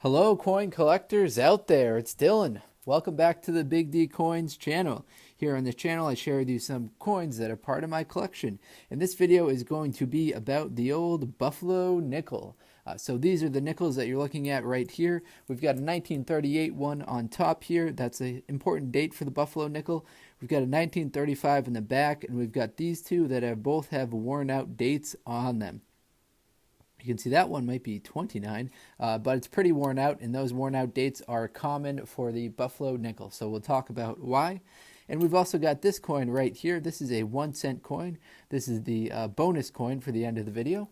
Hello, coin collectors out there. It's Dylan. Welcome back to the Big D Coins channel. Here on this channel, I share with you some coins that are part of my collection. And this video is going to be about the old Buffalo nickel. So these are the nickels that you're looking at right here. We've got a 1938 one on top here. That's an important date for the Buffalo nickel. We've got a 1935 in the back, and we've got these two that both have worn out dates on them. You can see that one might be 29, but it's pretty worn out, and those worn out dates are common for the Buffalo nickel. So we'll talk about why. And we've also got this coin right here. This is a 1-cent coin. This is the bonus coin for the end of the video.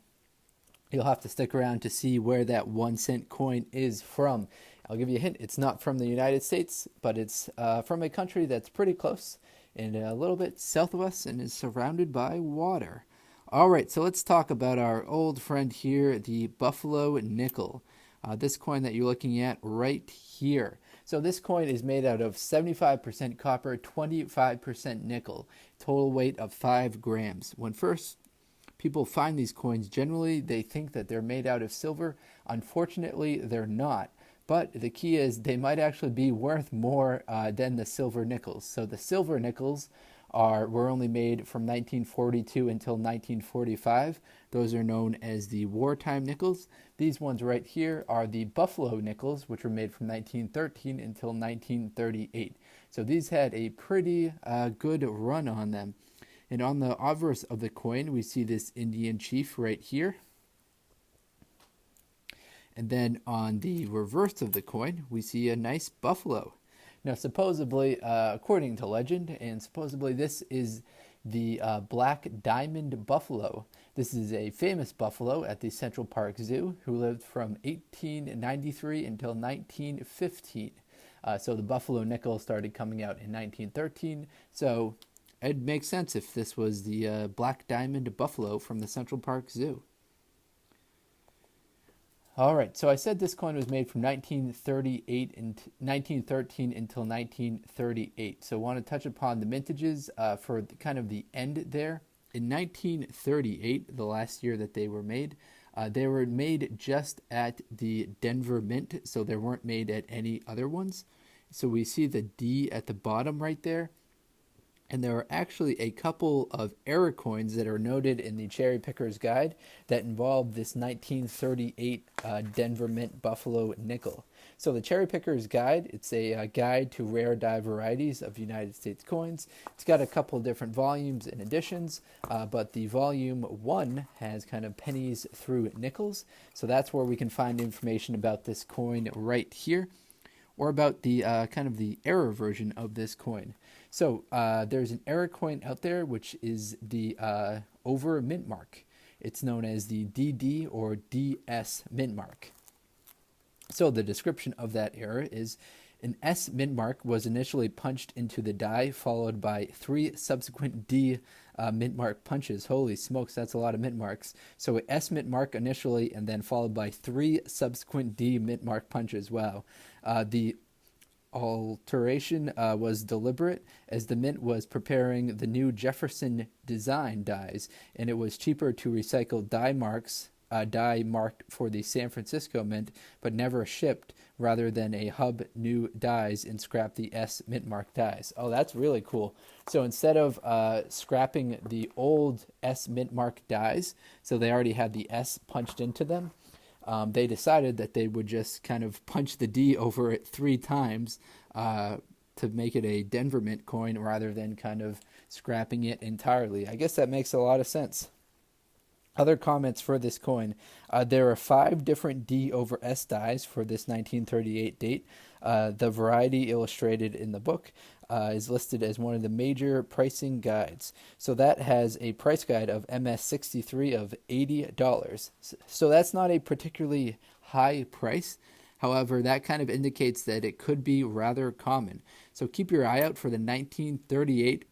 You'll have to stick around to see where that 1-cent coin is from. I'll give you a hint. It's not from the United States, but it's from a country that's pretty close and a little bit south of us and is surrounded by water. All right, so let's talk about our old friend here, the Buffalo nickel. This coin that you're looking at right here. So this coin is made out of 75% copper, 25% nickel, total weight of 5 grams. When first people find these coins, generally they think that they're made out of silver. Unfortunately, they're not. But the key is they might actually be worth more than the silver nickels. So the silver nickels were only made from 1942 until 1945. Those are known as the wartime nickels. These ones right here are the Buffalo nickels, which were made from 1913 until 1938. So these had a pretty good run on them. And on the obverse of the coin, we see this Indian chief right here. And then on the reverse of the coin, we see a nice buffalo. Now, supposedly, according to legend, and supposedly this is the black diamond buffalo. This is a famous buffalo at the Central Park Zoo who lived from 1893 until 1915. So the buffalo nickel started coming out in 1913. So it makes sense if this was the black diamond buffalo from the Central Park Zoo. All right, so I said this coin was made from 1938 and 1913 until 1938. So I want to touch upon the mintages for kind of the end there. In 1938, the last year that they were made just at the Denver Mint, so they weren't made at any other ones. So we see the D at the bottom right there. And there are actually a couple of error coins that are noted in the Cherry Picker's Guide that involve this 1938 Denver Mint Buffalo nickel. So the Cherry Picker's Guide, it's a guide to rare die varieties of United States coins. It's got a couple different volumes and editions, but the volume 1 has kind of pennies through nickels. So that's where we can find information about this coin right here, or about the kind of the error version of this coin. So there's an error coin out there, which is the over mint mark. It's known as the DD or DS mint mark. So the description of that error is an S mint mark was initially punched into the die, followed by 3 subsequent D mint mark punches. Holy smokes, that's a lot of mint marks. So an S mint mark initially, and then followed by 3 subsequent D mint mark punches. Wow. The alteration was deliberate, as the mint was preparing the new Jefferson design dies, and it was cheaper to recycle die marked for the San Francisco Mint but never shipped, rather than a hub new dies and scrap the S mint mark dies. Oh, that's really cool. So instead of scrapping the old S mint mark dies, so they already had the S punched into them, they decided that they would just kind of punch the D over it 3 times to make it a Denver Mint coin, rather than kind of scrapping it entirely. I guess that makes a lot of sense. Other comments for this coin. There are 5 different D over S dies for this 1938 date. The variety illustrated in the book is listed as one of the major pricing guides. So that has a price guide of MS63 of $80. So that's not a particularly high price. However, that kind of indicates that it could be rather common. So keep your eye out for the 1938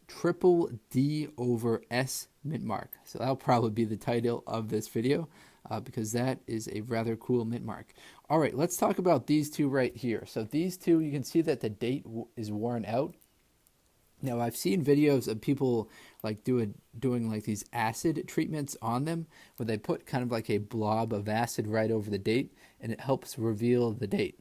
triple D over S mint mark. So that'll probably be the title of this video, because that is a rather cool mint mark. All right, let's talk about these two right here. So these two, you can see that the date is worn out. Now, I've seen videos of people like doing like these acid treatments on them, where they put kind of like a blob of acid right over the date, and it helps reveal the date.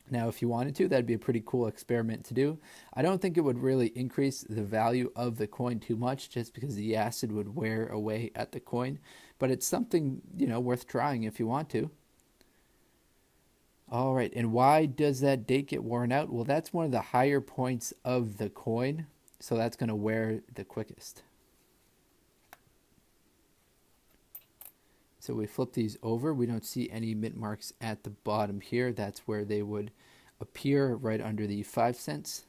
Now, if you wanted to, that'd be a pretty cool experiment to do. I don't think it would really increase the value of the coin too much, just because the acid would wear away at the coin. But it's something, worth trying if you want to. All right, and why does that date get worn out? Well, that's one of the higher points of the coin, so that's going to wear the quickest. So we flip these over. We don't see any mint marks at the bottom here. That's where they would appear, right under the 5 cents.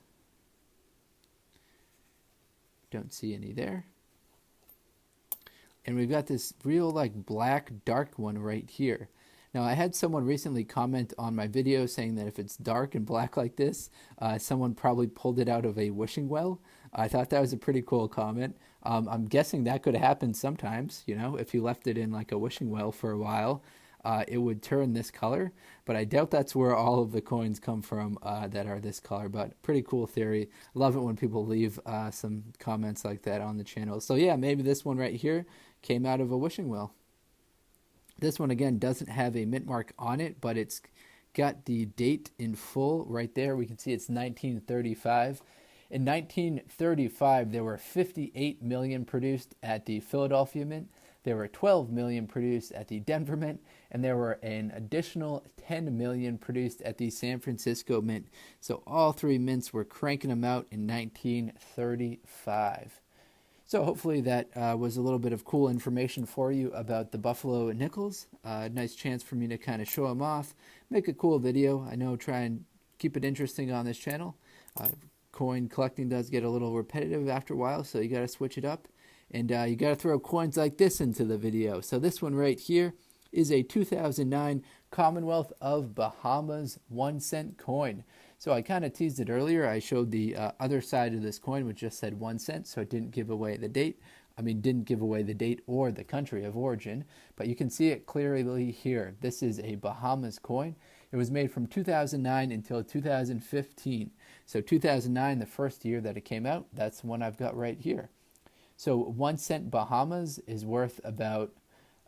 Don't see any there. And we've got this real like black dark one right here. Now, I had someone recently comment on my video saying that if it's dark and black like this, someone probably pulled it out of a wishing well. I thought that was a pretty cool comment. I'm guessing that could happen sometimes, if you left it in like a wishing well for a while, it would turn this color. But I doubt that's where all of the coins come from that are this color. But pretty cool theory. Love it when people leave some comments like that on the channel. So yeah, maybe this one right here came out of a wishing well. This one, again, doesn't have a mint mark on it, but it's got the date in full right there. We can see it's 1935. In 1935, there were 58 million produced at the Philadelphia Mint. There were 12 million produced at the Denver Mint, and there were an additional 10 million produced at the San Francisco Mint. So all three mints were cranking them out in 1935. So hopefully that was a little bit of cool information for you about the Buffalo nickels. Nice chance for me to kind of show them off, make a cool video. I know, try and keep it interesting on this channel. Coin collecting does get a little repetitive after a while, so you got to switch it up. And you got to throw coins like this into the video. So this one right here is a 2009 Commonwealth of Bahamas 1 cent coin. So I kind of teased it earlier. I showed the other side of this coin, which just said 1 cent, so it didn't give away the date. Didn't give away the date or the country of origin, but you can see it clearly here. This is a Bahamas coin. It was made from 2009 until 2015. So 2009, the first year that it came out, that's the one I've got right here. So 1 cent Bahamas is worth about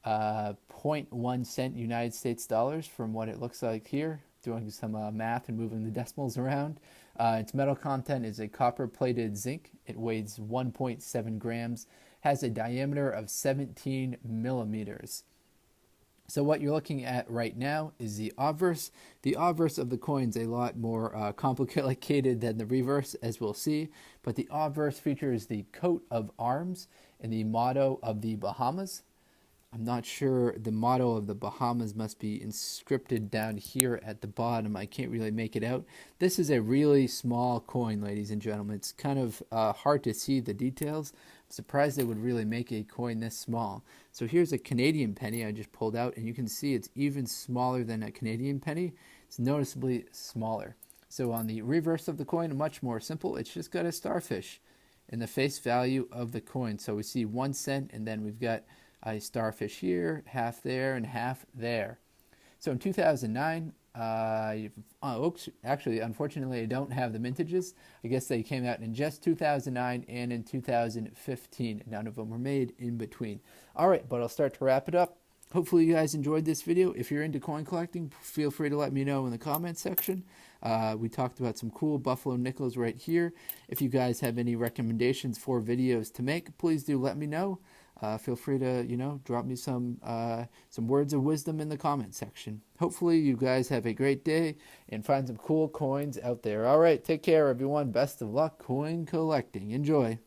0.1 cent United States dollars from what it looks like here. Doing some math and moving the decimals around. Its metal content is a copper-plated zinc. It weighs 1.7 grams, has a diameter of 17 millimeters. So what you're looking at right now is the obverse. The obverse of the coin's a lot more complicated than the reverse, as we'll see. But the obverse features the coat of arms and the motto of the Bahamas. I'm not sure, the motto of the Bahamas must be inscripted down here at the bottom. I can't really make it out. This is a really small coin, ladies and gentlemen. It's kind of hard to see the details. I'm surprised they would really make a coin this small. So here's a Canadian penny I just pulled out, and you can see it's even smaller than a Canadian penny. It's noticeably smaller. So on the reverse of the coin, much more simple. It's just got a starfish in the face value of the coin. So we see 1 cent, and then we've got a starfish here, half there, and half there. So in 2009, actually, unfortunately, I don't have the mintages. I guess they came out in just 2009 and in 2015. None of them were made in between. All right, but I'll start to wrap it up. Hopefully you guys enjoyed this video. If you're into coin collecting, feel free to let me know in the comments section. We talked about some cool Buffalo nickels right here. If you guys have any recommendations for videos to make, please do let me know. Feel free to, drop me some words of wisdom in the comment section. Hopefully you guys have a great day and find some cool coins out there. All right, take care, everyone. Best of luck coin collecting. Enjoy.